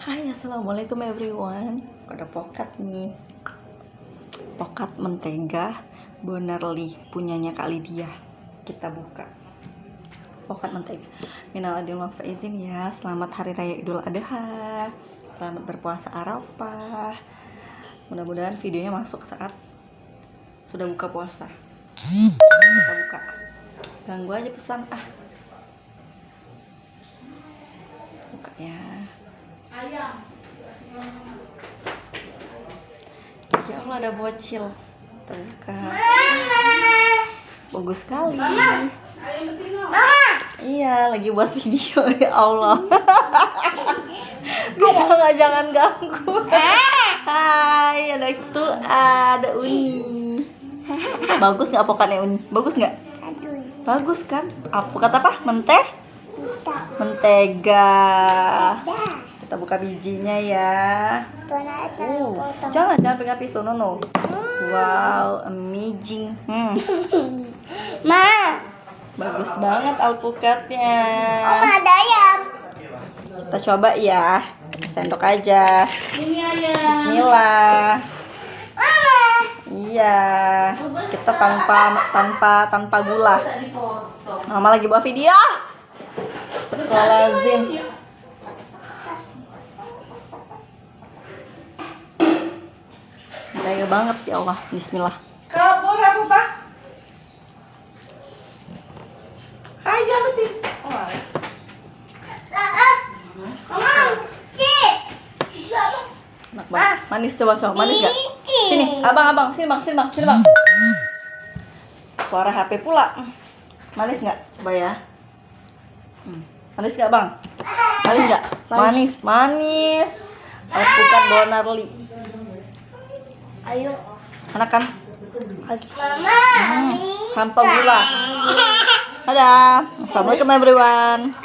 Hai, assalamualaikum everyone. Ada pokat nih, pokat mentega Bonerly punyanya Kak Lydia. Kita buka pokat mentega. Minal aidin wal faizin ya. Selamat hari raya Idul Adha. Selamat berpuasa Arafah. Mudah-mudahan videonya masuk saat sudah buka puasa. Kita buka. Ganggu aja pesan buka ya. Ya Allah, ada bocil. Buka. Bagus sekali. Iya, lagi buat video. Ya Allah. Bisa nggak, jangan ganggu. Hai, ada Uni. Bagus nggak pokoknya Uni? Bagus nggak? Bagus kan? Kata apa? Mentega. Kita buka bijinya ya. Jangan pegang pisau, no. Wow, amazing. Ma, Bagus banget alpukatnya. ada ayam. Kita coba ya. Sendok aja. Ini ayam. Bismillah. Iya. Kita tanpa gula. Mama lagi buat video. Lazim. Gaya banget ya Allah. Bismillah. Kabur apa, Pak? Aja betul. Enak banget. Manis, coba manis gak? Sini, abang, sini bang. Suara HP pula. Manis nggak? Coba ya. Manis nggak bang? Manis. Alpukat Bonerly. Ayo. Enak kan? Mama. Tanpa gula. Dadah. Assalamualaikum everyone.